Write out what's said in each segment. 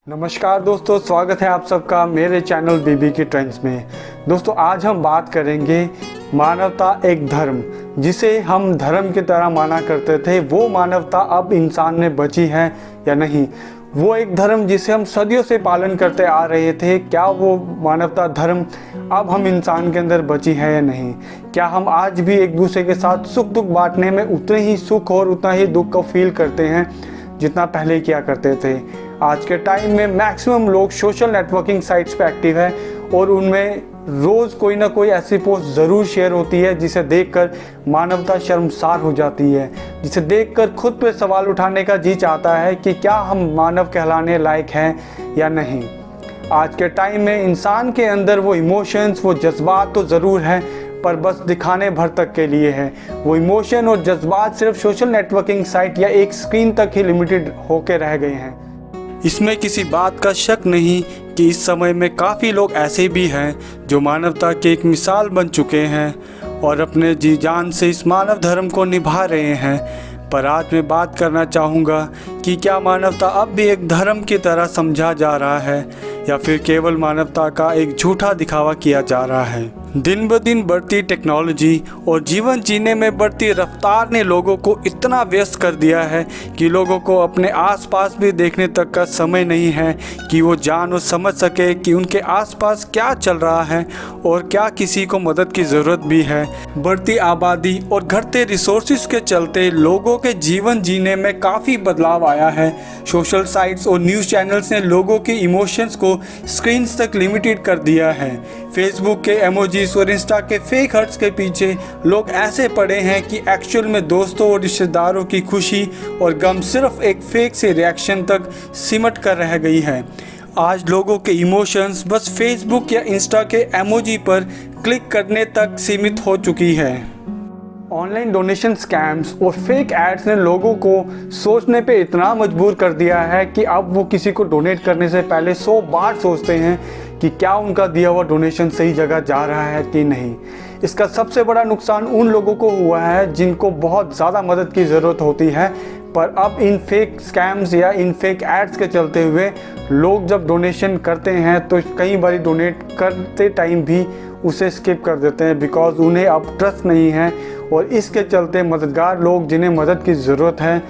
नमस्कार दोस्तों, स्वागत है आप सबका मेरे चैनल बीबी की ट्रेंड्स में। दोस्तों आज हम बात करेंगे मानवता एक धर्म, जिसे हम धर्म की तरह माना करते थे, वो मानवता अब इंसान में बची है या नहीं। वो एक धर्म जिसे हम सदियों से पालन करते आ रहे थे, क्या वो मानवता धर्म अब हम इंसान के अंदर बची है या नहीं। क्या हम आज भी एक दूसरे के साथ सुख दुख बांटने में उतने ही सुख और उतना ही दुख को फील करते हैं जितना पहले किया करते थे। आज के टाइम में मैक्सिमम लोग सोशल नेटवर्किंग साइट्स पे एक्टिव है और उनमें रोज़ कोई ना कोई ऐसी पोस्ट ज़रूर शेयर होती है जिसे देखकर मानवता शर्मसार हो जाती है, जिसे देखकर खुद पे सवाल उठाने का जी चाहता है कि क्या हम मानव कहलाने लायक हैं या नहीं। आज के टाइम में इंसान के अंदर वो इमोशंस, वो जज्बात तो ज़रूर है, पर बस दिखाने भर तक के लिए है। वो इमोशन और जज्बात सिर्फ सोशल नेटवर्किंग साइट या एक स्क्रीन तक ही लिमिटेड होके रह गए हैं। इसमें किसी बात का शक नहीं कि इस समय में काफ़ी लोग ऐसे भी हैं जो मानवता के एक मिसाल बन चुके हैं और अपने जी जान से इस मानव धर्म को निभा रहे हैं। पर आज मैं बात करना चाहूँगा कि क्या मानवता अब भी एक धर्म की तरह समझा जा रहा है या फिर केवल मानवता का एक झूठा दिखावा किया जा रहा है। दिन ब दिन बढ़ती टेक्नोलॉजी और जीवन जीने में बढ़ती रफ्तार ने लोगों को इतना व्यस्त कर दिया है कि लोगों को अपने आसपास भी देखने तक का समय नहीं है कि वो जान और समझ सके कि उनके आसपास क्या चल रहा है और क्या किसी को मदद की ज़रूरत भी है। बढ़ती आबादी और घटते रिसोर्सेज के चलते लोगों के जीवन जीने में काफ़ी बदलाव आया है। सोशल साइट्स और न्यूज़ चैनल्स ने लोगों के इमोशंस को स्क्रीन्स तक लिमिटेड कर दिया है। फेसबुक के इमोजीज और इंस्टा के फेक हर्ट्स के पीछे लोग ऐसे पड़े हैं कि एक्चुअल में दोस्तों और रिश्तेदारों की खुशी और गम सिर्फ एक फेक से रिएक्शन तक सिमट कर रह गई है। आज लोगों के इमोशंस बस फेसबुक या इंस्टा के इमोजी पर क्लिक करने तक सीमित हो चुकी है। ऑनलाइन डोनेशन स्कैम्स और फेक एड्स ने लोगों को सोचने पे इतना मजबूर कर दिया है कि अब वो किसी को डोनेट करने से पहले 100 बार सोचते हैं कि क्या उनका दिया हुआ डोनेशन सही जगह जा रहा है कि नहीं। इसका सबसे बड़ा नुकसान उन लोगों को हुआ है जिनको बहुत ज़्यादा मदद की ज़रूरत होती है, पर अब इन फेक स्कैम्स या इन फेक एड्स के चलते हुए लोग जब डोनेशन करते हैं तो कई बार डोनेट करते टाइम भी उसे स्किप कर देते हैं, बिकॉज उन्हें अब ट्रस्ट नहीं है और इसके चलते मददगार लोग जिन्हें मदद की ज़रूरत है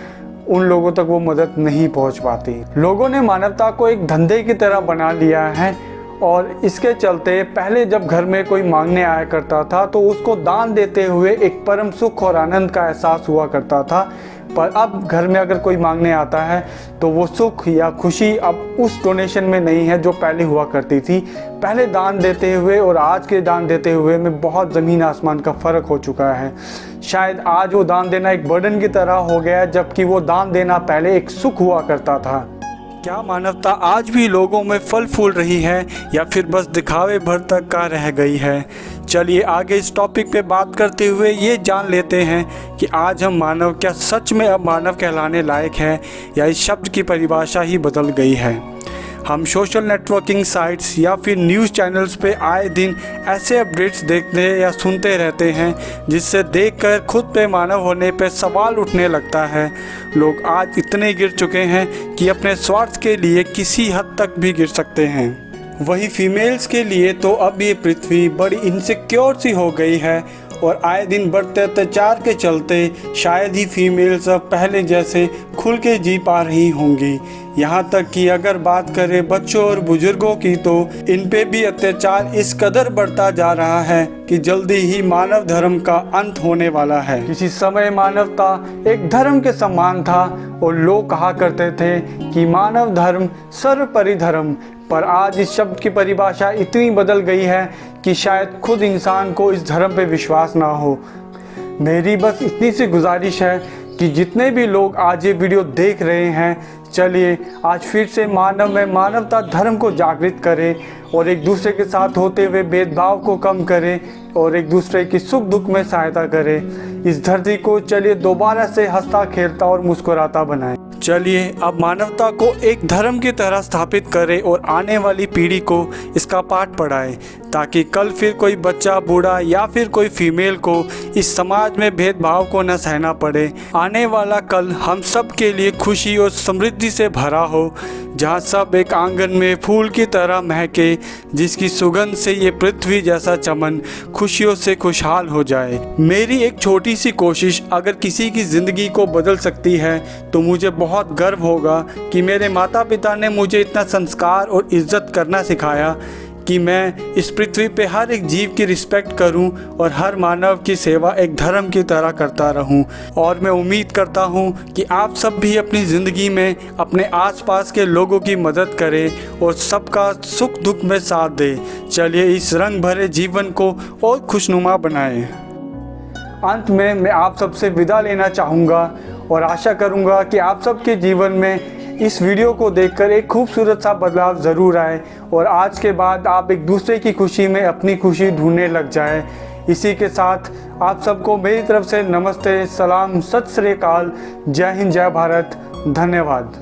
उन लोगों तक वो मदद नहीं पहुंच पाती। लोगों ने मानवता को एक धंधे की तरह बना लिया है और इसके चलते पहले जब घर में कोई मांगने आया करता था तो उसको दान देते हुए एक परम सुख और आनंद का एहसास हुआ करता था, पर अब घर में अगर कोई मांगने आता है तो वो सुख या खुशी अब उस डोनेशन में नहीं है जो पहले हुआ करती थी। पहले दान देते हुए और आज के दान देते हुए में बहुत ज़मीन आसमान का फ़र्क हो चुका है। शायद आज वो दान देना एक बर्डन की तरह हो गया है, जबकि वो दान देना पहले एक सुख हुआ करता था। क्या मानवता आज भी लोगों में फल फूल रही है या फिर बस दिखावे भर तक का रह गई है? चलिए आगे इस टॉपिक पे बात करते हुए ये जान लेते हैं कि आज हम मानव क्या सच में अब मानव कहलाने लायक है या इस शब्द की परिभाषा ही बदल गई है। हम सोशल नेटवर्किंग साइट्स या फिर न्यूज़ चैनल्स पे आए दिन ऐसे अपडेट्स देखते या सुनते रहते हैं जिससे देखकर खुद पे मानव होने पे सवाल उठने लगता है। लोग आज इतने गिर चुके हैं कि अपने स्वार्थ के लिए किसी हद तक भी गिर सकते हैं। वही फीमेल्स के लिए तो अब ये पृथ्वी बड़ी इनसिक्योर सी हो गई है और आए दिन बढ़ते अत्याचार के चलते शायद ही फीमेल्स अब पहले जैसे खुल के जी पा रही होंगी। यहाँ तक कि अगर बात करें बच्चों और बुजुर्गों की तो इन पे भी अत्याचार इस कदर बढ़ता जा रहा है कि जल्दी ही मानव धर्म का अंत होने वाला है। किसी समय मानवता एक धर्म के समान था और लोग कहा करते थे कि मानव धर्म सर्वोपरि धर्म, पर आज इस शब्द की परिभाषा इतनी बदल गई है कि शायद खुद इंसान को इस धर्म पे विश्वास ना हो। मेरी बस इतनी सी गुजारिश है कि जितने भी लोग आज ये वीडियो देख रहे हैं, चलिए आज फिर से मानव में मानवता धर्म को जागृत करें और एक दूसरे के साथ होते हुए भेदभाव को कम करें और एक दूसरे की सुख दुख में सहायता करें। इस धरती को चलिए दोबारा से हंसता खेलता और मुस्कुराता बनाएं। चलिए अब मानवता को एक धर्म की तरह स्थापित करें और आने वाली पीढ़ी को इसका पाठ पढ़ाएं ताकि कल फिर कोई बच्चा, बूढ़ा या फिर कोई फीमेल को इस समाज में भेदभाव को न सहना पड़े। आने वाला कल हम सब के लिए खुशी और समृद्धि से भरा हो, जहाँ सब एक आंगन में फूल की तरह महके, जिसकी सुगंध से ये पृथ्वी जैसा चमन खुशियों से खुशहाल हो जाए। मेरी एक छोटी सी कोशिश अगर किसी की ज़िंदगी को बदल सकती है तो मुझे बहुत गर्व होगा कि मेरे माता पिता ने मुझे इतना संस्कार और इज्जत करना सिखाया कि मैं इस पृथ्वी पे हर एक जीव की रिस्पेक्ट करूं और हर मानव की सेवा एक धर्म की तरह करता रहूं। और मैं उम्मीद करता हूं कि आप सब भी अपनी ज़िंदगी में अपने आसपास के लोगों की मदद करें और सबका सुख दुख में साथ दें। चलिए इस रंग भरे जीवन को और खुशनुमा बनाएं। अंत में मैं आप सबसे विदा लेना चाहूँगा और आशा करूँगा कि आप सबके जीवन में इस वीडियो को देखकर एक खूबसूरत सा बदलाव ज़रूर आए और आज के बाद आप एक दूसरे की खुशी में अपनी खुशी ढूंढने लग जाए। इसी के साथ आप सबको मेरी तरफ से नमस्ते, सलाम, सत श्री अकाल, जय हिंद, जय भारत, धन्यवाद।